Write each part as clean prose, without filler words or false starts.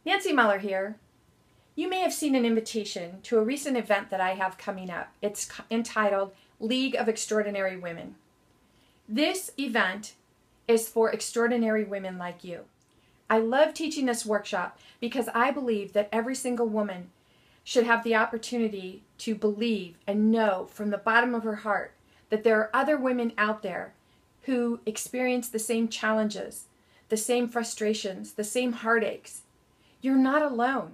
Nancy Mueller here. You may have seen an invitation to a recent event that I have coming up. It's entitled League of Extraordinary Women. This event is for extraordinary women like you. I love teaching this workshop because I believe that every single woman should have the opportunity to believe and know from the bottom of her heart that there are other women out there who experience the same challenges, the same frustrations, the same heartaches. You're not alone.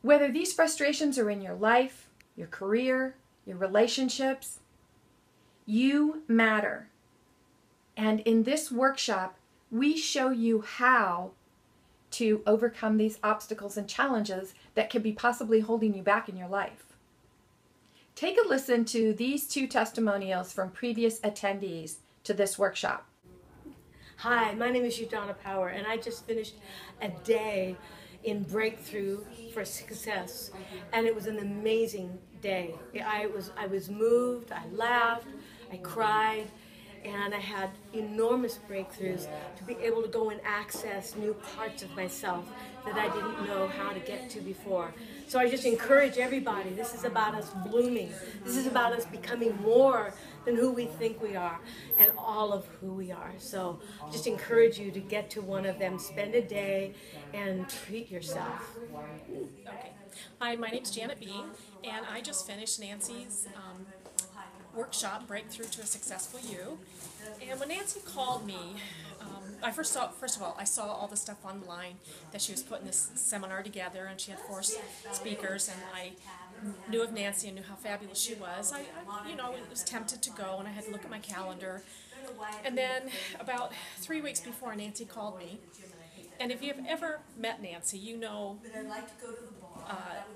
Whether these frustrations are in your life, your career, your relationships, you matter. And in this workshop, we show you how to overcome these obstacles and challenges that could be possibly holding you back in your life. Take a listen to these two testimonials from previous attendees to this workshop. Hi, my name is Udonna Power, and I just finished a day in Breakthrough for Success, and it was an amazing day. I was moved, I laughed, I cried, and I had enormous breakthroughs to be able to go and access new parts of myself that I didn't know how to get to before. So I just encourage everybody, this is about us blooming. This is about us becoming more than who we think we are and all of who we are. So I just encourage you to get to one of them, spend a day, and treat yourself. Okay. Hi, my name's Janet B, and I just finished Nancy's workshop, Breakthrough to a Successful You. And when Nancy called me, first of all, I saw all the stuff online that she was putting this seminar together, and she had 4 speakers, and I knew of Nancy and knew how fabulous she was. I was tempted to go, and I had to look at my calendar. And then about 3 weeks before, Nancy called me. And if you've ever met Nancy, you know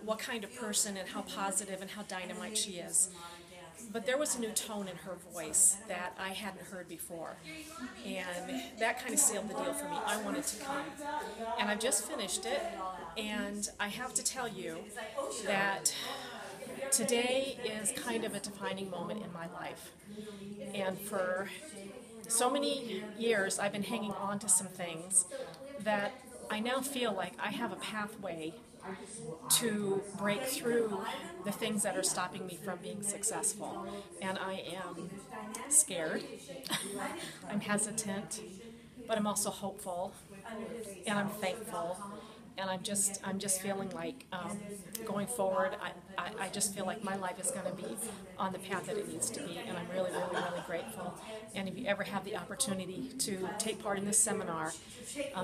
what kind of person and how positive and how dynamite she is. But there was a new tone in her voice that I hadn't heard before, and that kind of sealed the deal for me. I wanted to come, and I've just finished it, and I have to tell you that today is kind of a defining moment in my life. And for so many years I've been hanging on to some things that I now feel like I have a pathway to break through the things that are stopping me from being successful. And I am scared, I'm hesitant, but I'm also hopeful, and I'm thankful, and I'm just feeling like going forward, I just feel like my life is going to be on the path that it needs to be, and I'm really, really, really grateful. And if you ever have the opportunity to take part in this seminar,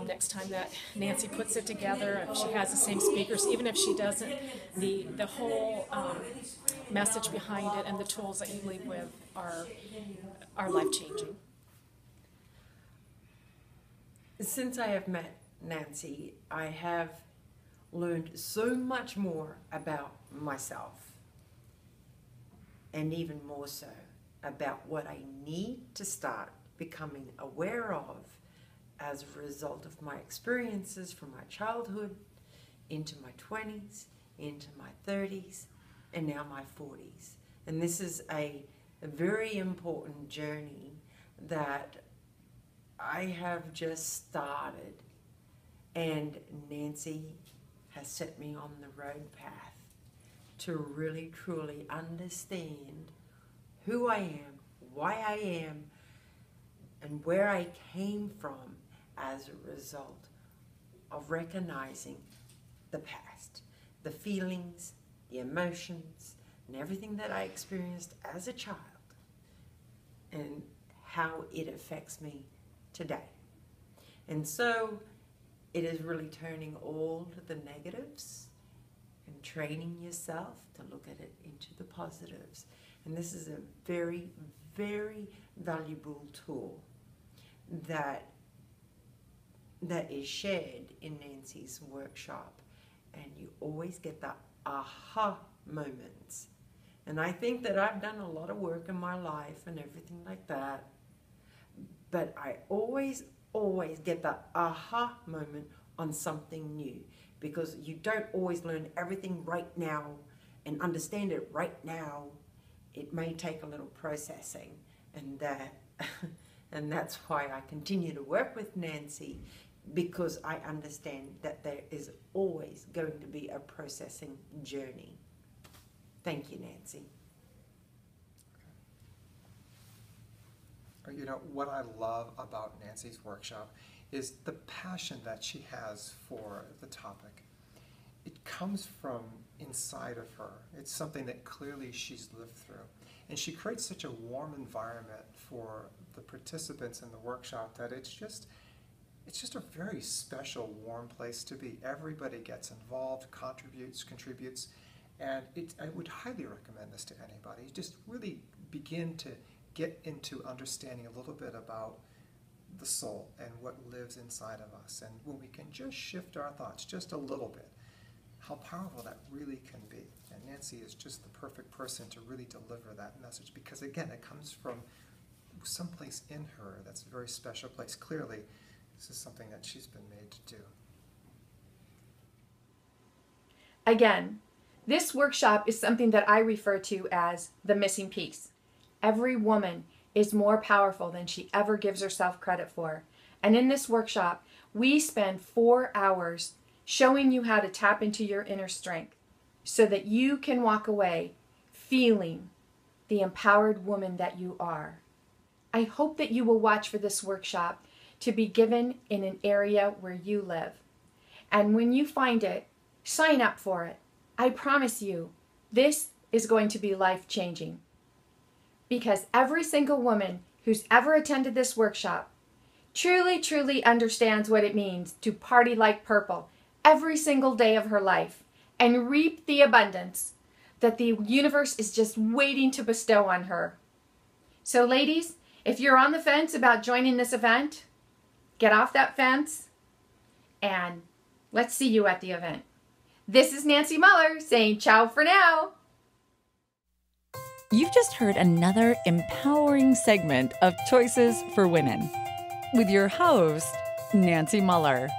next time that Nancy puts it together, if she has the same speakers, even if she doesn't, the whole message behind it and the tools that you leave with are life-changing. Since I have met Nancy, I have learned so much more about myself, and even more so about what I need to start becoming aware of as a result of my experiences from my childhood into my 20s, into my 30s, and now my 40s. And this is a very important journey that I have just started, and Nancy has set me on the road path to really truly understand who I am, why I am, and where I came from as a result of recognizing the past, the feelings, the emotions, and everything that I experienced as a child, and how it affects me today. And so it is really turning all the negatives and training yourself to look at it into the positives. And this is a very, very valuable tool that is shared in Nancy's workshop. And you always get the aha moments. And I think that I've done a lot of work in my life and everything like that, but I always get the aha moment on something new, because you don't always learn everything right now and understand it right now. It may take a little processing, and that's why I continue to work with Nancy, because I understand that there is always going to be a processing journey. Thank you, Nancy. You know, what I love about Nancy's workshop is the passion that she has for the topic. It comes from inside of her. It's something that clearly she's lived through. And she creates such a warm environment for the participants in the workshop that it's just a very special, warm place to be. Everybody gets involved, contributes, and I would highly recommend this to anybody. Just really begin to get into understanding a little bit about the soul and what lives inside of us. And when we can just shift our thoughts just a little bit, how powerful that really can be. And Nancy is just the perfect person to really deliver that message, because again, it comes from someplace in her that's a very special place. Clearly, this is something that she's been made to do. Again, this workshop is something that I refer to as the missing piece. Every woman is more powerful than she ever gives herself credit for. And in this workshop, we spend 4 hours showing you how to tap into your inner strength so that you can walk away feeling the empowered woman that you are. I hope that you will watch for this workshop to be given in an area where you live. And when you find it, sign up for it. I promise you, this is going to be life-changing. Because every single woman who's ever attended this workshop truly, truly understands what it means to party like purple every single day of her life and reap the abundance that the universe is just waiting to bestow on her. So ladies, if you're on the fence about joining this event, get off that fence and let's see you at the event. This is Nancy Mueller saying ciao for now. You've just heard another empowering segment of Choices for Women with your host, Nancy Mueller.